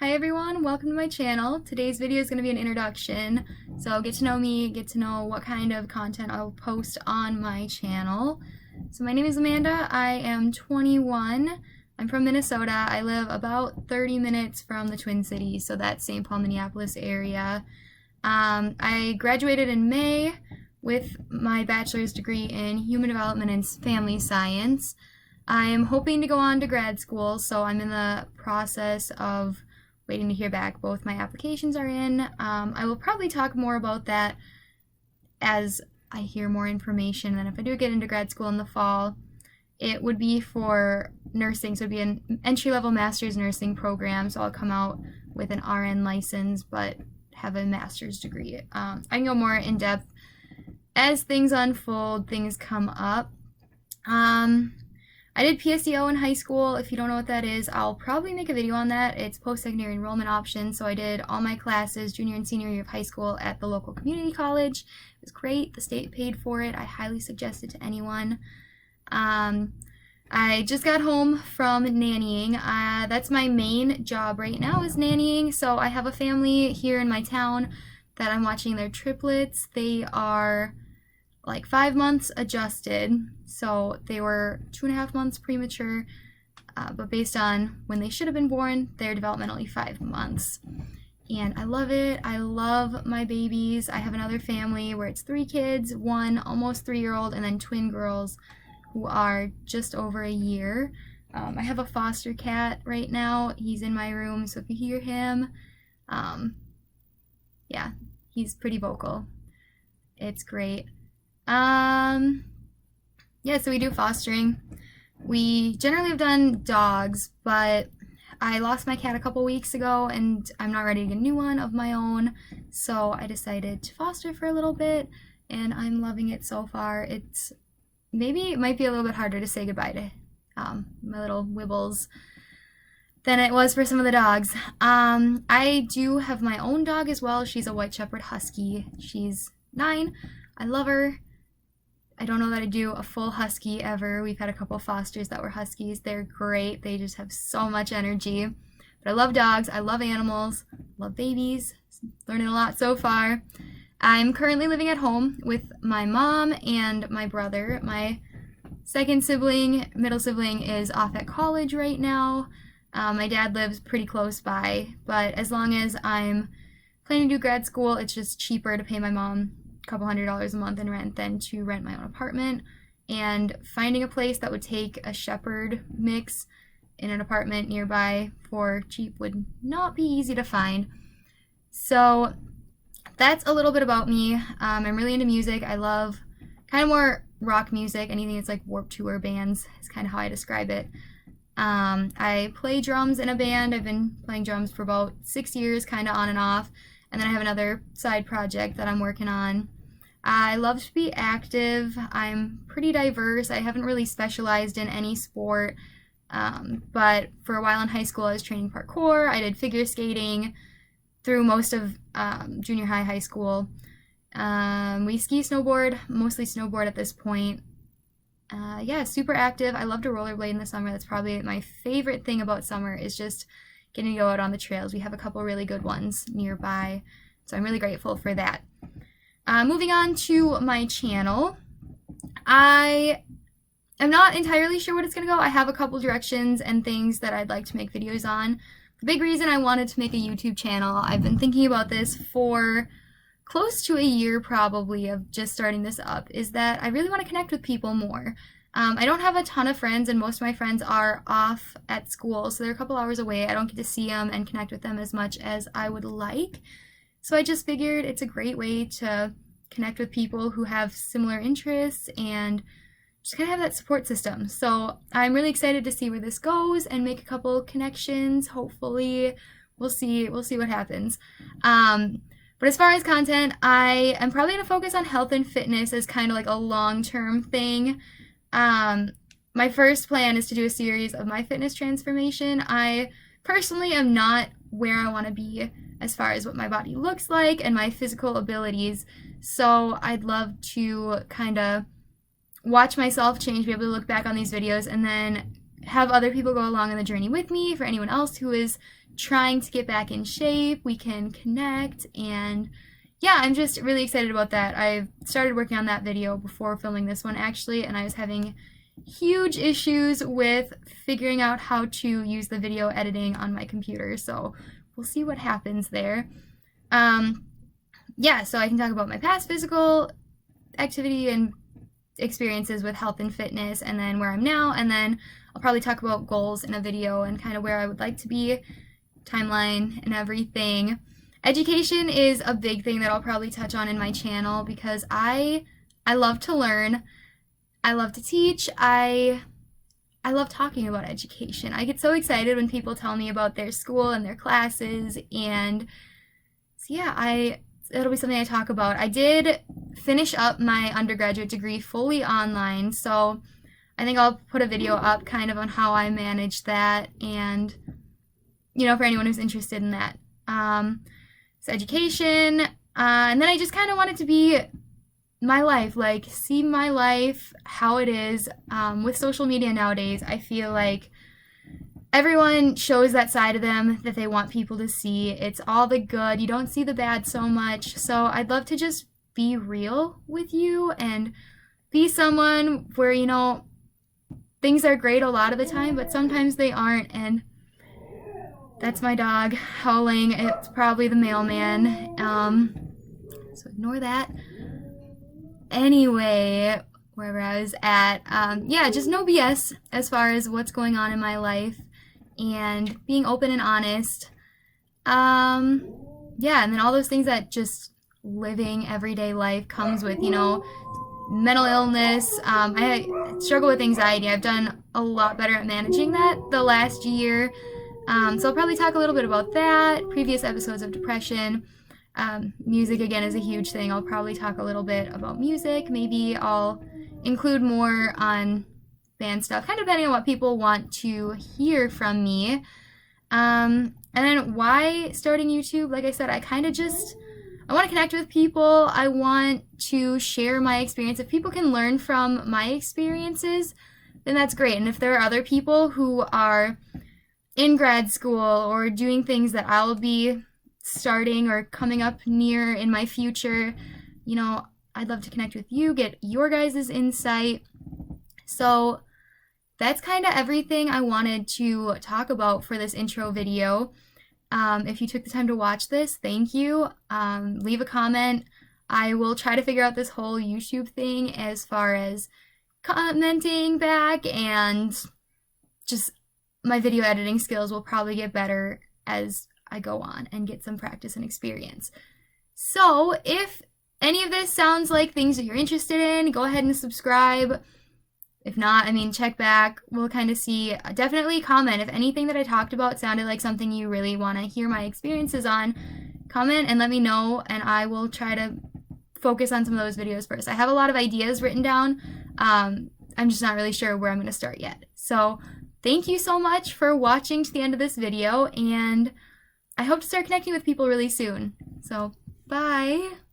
Hi everyone, welcome to my channel. Today's video is going to be an introduction, so get to know me, get to know what kind of content I'll post on my channel. So my name is Amanda, I am 21, I'm from Minnesota. I live about 30 minutes from the Twin Cities, so that's St. Paul, Minneapolis area. I graduated in May with my bachelor's degree in human development and family science. I'm hoping to go on to grad school, so I'm in the process of waiting to hear back. Both my applications are in. I will probably talk more about that as I hear more information. And if I do get into grad school in the fall, it would be for nursing. So it would be an entry-level master's nursing program. So I'll come out with an RN license, but have a master's degree. I can go more in depth as things unfold, things come up. I did PSEO in high school. If you don't know what that is, I'll probably make a video on that. It's post-secondary enrollment option. So I did all my classes junior and senior year of high school at the local community college. It was great. The state paid for it. I highly suggest it to anyone. I just got home from nannying. That's my main job right now, is nannying. So I have a family here in my town that I'm watching their triplets. They are like 5 months adjusted, so they were 2.5 months premature, but based on when they should have been born, they're developmentally 5 months. And I love it. I love my babies. I have another family where it's 3 kids, one almost 3-year-old, and then twin girls who are just over a year. I have a foster cat right now. He's in my room, so if you hear him, yeah, he's pretty vocal. It's great. Yeah, so we do fostering. We generally have done dogs, but I lost my cat a couple weeks ago and I'm not ready to get a new one of my own, so I decided to foster for a little bit and I'm loving it so far. It might be a little bit harder to say goodbye to my little Wibbles than it was for some of the dogs. I do have my own dog as well. She's a White Shepherd Husky. She's 9. I love her. I don't know that I do a full husky ever. We've had a couple fosters that were huskies. They're great. They just have so much energy. But I love dogs. I love animals. Love babies. Learning a lot so far. I'm currently living at home with my mom and my brother. My second sibling, middle sibling, is off at college right now. My dad lives pretty close by, but as long as I'm planning to do grad school, it's just cheaper to pay my mom couple $100s a month in rent than to rent my own apartment, and finding a place that would take a shepherd mix in an apartment nearby for cheap would not be easy to find. So that's a little bit about me. I'm really into music. I love kind of more rock music. Anything that's like Warped Tour bands is kind of how I describe it. I play drums in a band. I've been playing drums for about 6 years, kind of on and off. And then I have another side project that I'm working on. I love to be active. I'm pretty diverse. I haven't really specialized in any sport, but for a while in high school I was training parkour. I did figure skating through most of junior high school. We ski, snowboard, mostly snowboard at this point. Yeah, super active. I love to rollerblade in the summer. That's probably my favorite thing about summer, is just getting to go out on the trails. We have a couple really good ones nearby, so I'm really grateful for that. Moving on to my channel, I am not entirely sure what it's going to go. I have a couple directions and things that I'd like to make videos on. The big reason I wanted to make a YouTube channel, I've been thinking about this for close to a year probably of just starting this up, is that I really want to connect with people more. I don't have a ton of friends, and most of my friends are off at school, so they're a couple hours away. I don't get to see them and connect with them as much as I would like. So I just figured it's a great way to connect with people who have similar interests and just kind of have that support system. So I'm really excited to see where this goes and make a couple connections. Hopefully, we'll see what happens. But as far as content, I am probably going to focus on health and fitness as kind of like a long-term thing. My first plan is to do a series of my fitness transformation. I personally am not where I want to be as far as what my body looks like and my physical abilities, so I'd love to kind of watch myself change, be able to look back on these videos and then have other people go along on the journey with me. For anyone else who is trying to get back in shape, we can connect. And yeah, I'm just really excited about that. I started working on that video before filming this one actually, and I was having huge issues with figuring out how to use the video editing on my computer, so we'll see what happens there. Yeah, so I can talk about my past physical activity and experiences with health and fitness, and then where I'm now, and then I'll probably talk about goals in a video and kind of where I would like to be, timeline and everything. Education is a big thing that I'll probably touch on in my channel because I love to learn. I love to teach. I love talking about education. I get so excited when people tell me about their school and their classes, and so yeah, it'll be something I talk about. I did finish up my undergraduate degree fully online, so I think I'll put a video up kind of on how I managed that, and you know, for anyone who's interested in that. So education, and then I just kind of wanted to be my life, like see my life, how it is. With social media nowadays, I feel like everyone shows that side of them that they want people to see. It's all the good. You don't see the bad so much. So I'd love to just be real with you and be someone where, you know, things are great a lot of the time, but sometimes they aren't. And that's my dog howling. It's probably the mailman. So ignore that. Anyway, wherever I was at, yeah, just no BS as far as what's going on in my life and being open and honest. Yeah, and then all those things that just living everyday life comes with, you know, mental illness. I struggle with anxiety. I've done a lot better at managing that the last year. So I'll probably talk a little bit about that, previous episodes of depression. Music again is a huge thing. I'll probably talk a little bit about music. Maybe I'll include more on band stuff, kind of depending on what people want to hear from me. And then why starting YouTube? Like I said, I want to connect with people. I want to share my experience. If people can learn from my experiences, then that's great. And if there are other people who are in grad school or doing things that I'll be starting or coming up near in my future, you know, I'd love to connect with you, get your guys' insight. So that's kind of everything I wanted to talk about for this intro video. If you took the time to watch this, thank you. Leave a comment. I will try to figure out this whole YouTube thing as far as commenting back, and just my video editing skills will probably get better as I go on and get some practice and experience. So if any of this sounds like things that you're interested in, go ahead and subscribe. If not, I mean, check back. We'll kind of see. Definitely comment. If anything that I talked about sounded like something you really want to hear my experiences on, comment and let me know, and I will try to focus on some of those videos first. I have a lot of ideas written down. I'm just not really sure where I'm going to start yet. So thank you so much for watching to the end of this video, and I hope to start connecting with people really soon. So, bye!